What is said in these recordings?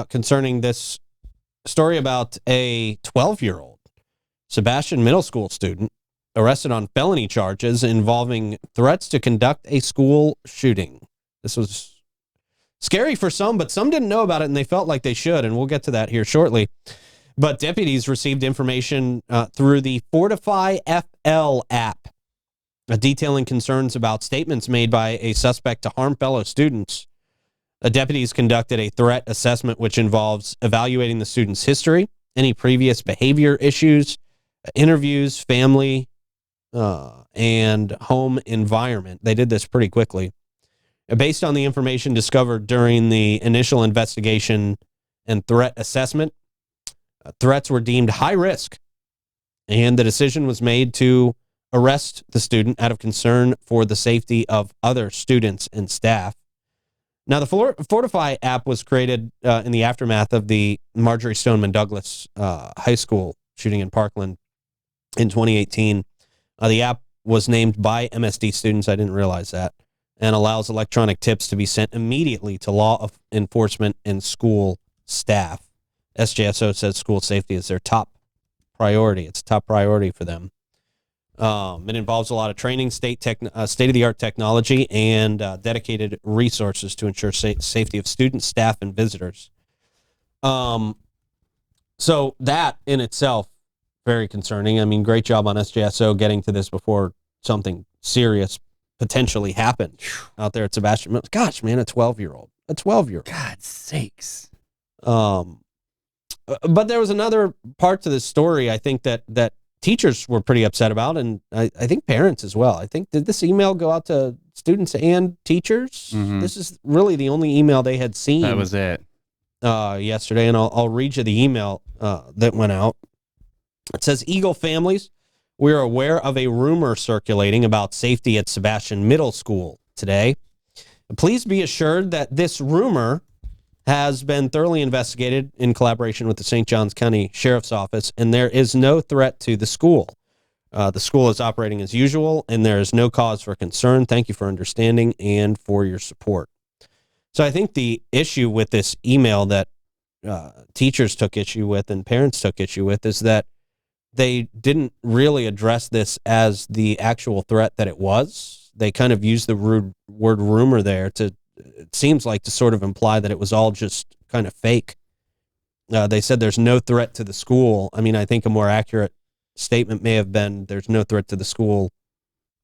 concerning this story about a 12-year-old Sebastian Middle School student arrested on felony charges involving threats to conduct a school shooting. This was scary for some, but some didn't know about it, and they felt like they should, and we'll get to that here shortly. But deputies received information through the FortifyFL app, detailing concerns about statements made by a suspect to harm fellow students. Deputies conducted a threat assessment, which involves evaluating the student's history, any previous behavior issues, interviews, family, and home environment. They did this pretty quickly. Based on the information discovered during the initial investigation and threat assessment, threats were deemed high risk, and the decision was made to arrest the student out of concern for the safety of other students and staff. Now, the Fortify app was created in the aftermath of the Marjory Stoneman Douglas High School shooting in Parkland in 2018. The app was named by MSD students, I didn't realize that, and allows electronic tips to be sent immediately to law enforcement and school staff. SJSO says school safety is their top priority. It's a top priority for them. It involves a lot of training, state-of-the-art technology, and dedicated resources to ensure safety of students, staff, and visitors. So that in itself, very concerning. I mean, great job on SJSO getting to this before something serious potentially happened out there at Sebastian Middle. Gosh, man, a 12-year-old. God's sakes. But there was another part to this story, I think, that teachers were pretty upset about, and I think parents as well. I think, did this email go out to students and teachers? Mm-hmm. This is really the only email they had seen. That was it. Yesterday, and I'll read you the email that went out. It says, Eagle families, we are aware of a rumor circulating about safety at Sebastian Middle School today. Please be assured that this rumor has been thoroughly investigated in collaboration with the St. Johns County Sheriff's Office, and there is no threat to the school. The school is operating as usual, and there is no cause for concern. Thank you for understanding and for your support. So I think the issue with this email that teachers took issue with and parents took issue with is that they didn't really address this as the actual threat that it was. They kind of used the word rumor there to, it seems like, to sort of imply that it was all just kind of fake. They said there's no threat to the school. I mean, I think a more accurate statement may have been there's no threat to the school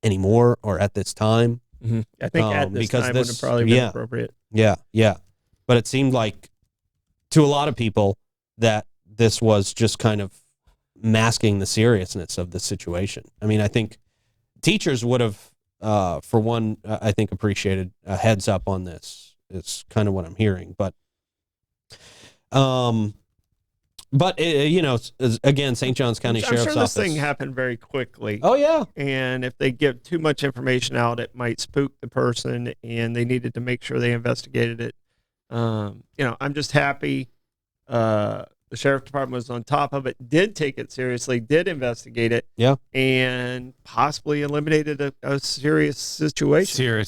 anymore or at this time. Mm-hmm. I think at this time would have probably been appropriate. Yeah. But it seemed like to a lot of people that this was just kind of masking the seriousness of the situation. I mean, I think teachers would have, for one, I think appreciated a heads up on this. It's kind of what I'm hearing, but again, St. Johns County Sheriff's Office. I'm sure this thing happened very quickly. Oh yeah. And if they give too much information out, it might spook the person, and they needed to make sure they investigated it. I'm just happy. The sheriff department was on top of it, did take it seriously, did investigate it, and possibly eliminated a serious situation.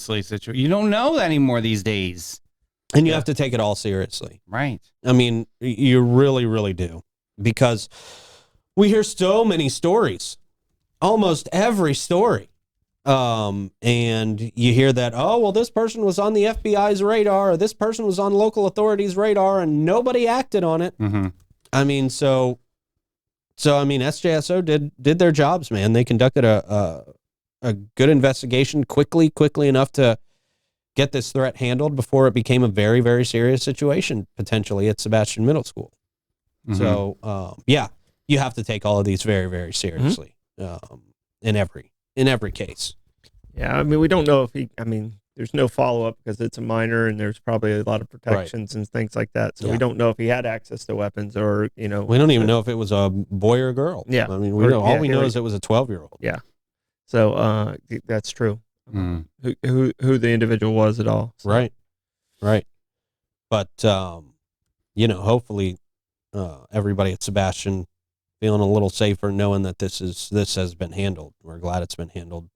You don't know anymore these days. And you have to take it all seriously. Right. I mean, you really, really do. Because we hear so many stories, almost every story. And you hear that, oh, well, this person was on the FBI's radar, or this person was on local authorities' radar, and nobody acted on it. Mm-hmm. I mean, so I mean, SJSO did their jobs, man. They conducted a good investigation quickly enough to get this threat handled before it became a very, very serious situation, potentially at Sebastian Middle School. Mm-hmm. So, you have to take all of these very, very seriously, in every case. Yeah, I mean, we don't know if there's no follow-up because it's a minor and there's probably a lot of protections and things like that. So we don't know if he had access to weapons or, We don't even know if it was a boy or girl. Yeah. I mean, we know is it was a 12-year-old. Yeah. So that's true. Who the individual was at all. So. Right. But, hopefully everybody at Sebastian feeling a little safer knowing that this has been handled. We're glad it's been handled.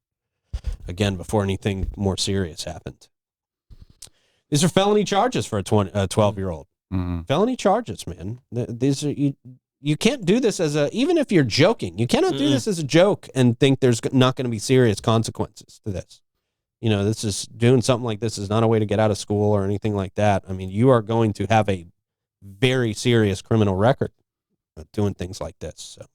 Again, before anything more serious happened. These are felony charges for a 12-year-old. Felony charges, man. These are you can't do this even if you're joking. You cannot do this as a joke and think there's not going to be serious consequences to this. You know, this is doing something like this is not a way to get out of school or anything like that. I mean, you are going to have a very serious criminal record doing things like this. So.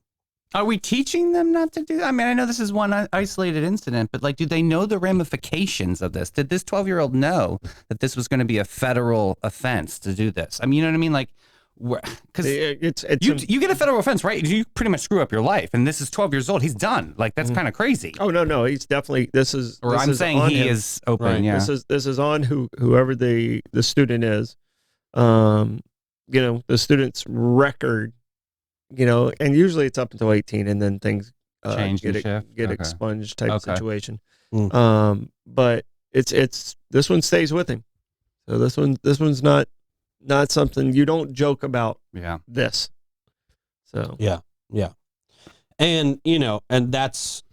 Are we teaching them not to do that? I mean, I know this is one isolated incident, but like, do they know the ramifications of this? Did this 12-year-old know that this was going to be a federal offense to do this? I mean, you know what I mean? Like, because you get a federal offense, right? You pretty much screw up your life, and this is 12 years old. He's done. Like, that's kind of crazy. Oh no, he's definitely. I'm saying he is open. Right. Yeah, this is on whoever the student is. You know, the student's record. You know, and usually it's up until 18, and then things get expunged type of situation. But it's this one stays with him. So this one's not something you don't joke about. Yeah. This. So yeah, and you know, and that's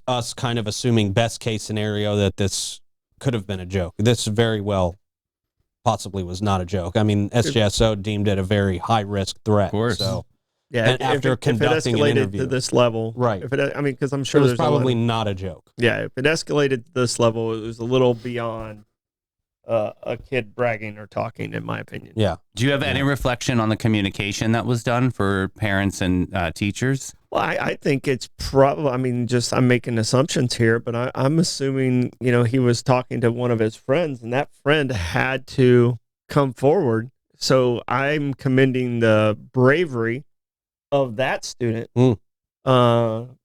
us kind of assuming best case scenario that this could have been a joke. This very well possibly was not a joke. I mean, SJSO deemed it a very high risk threat. Of course. So yeah, and after conducting an interview to this level, right? Because I'm sure it was there's probably not a joke. Yeah, if it escalated to this level, it was a little beyond a kid bragging or talking, in my opinion. Yeah. Do you have any reflection on the communication that was done for parents and teachers? Well, I think it's probably, I'm making assumptions here, but I'm assuming, you know, he was talking to one of his friends, and that friend had to come forward. So I'm commending the bravery of that student saying,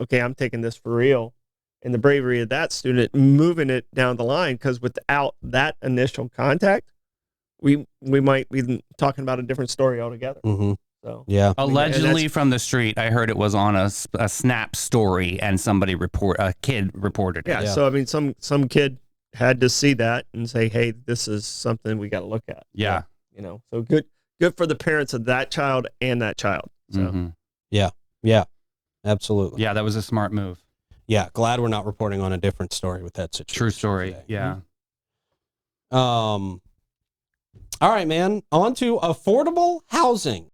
okay, I'm taking this for real. And the bravery of that student moving it down the line, because without that initial contact, we might be talking about a different story altogether. So yeah, allegedly from the street, I heard it was on a Snap story, and a kid reported it. Yeah, so I mean, some kid had to see that and say, hey, this is something we got to look at. Yeah, you know, so good for the parents of that child and that child. So yeah, absolutely. Yeah, that was a smart move. Yeah, glad we're not reporting on a different story with that situation. True story. Today. Yeah. All right, man. On to affordable housing.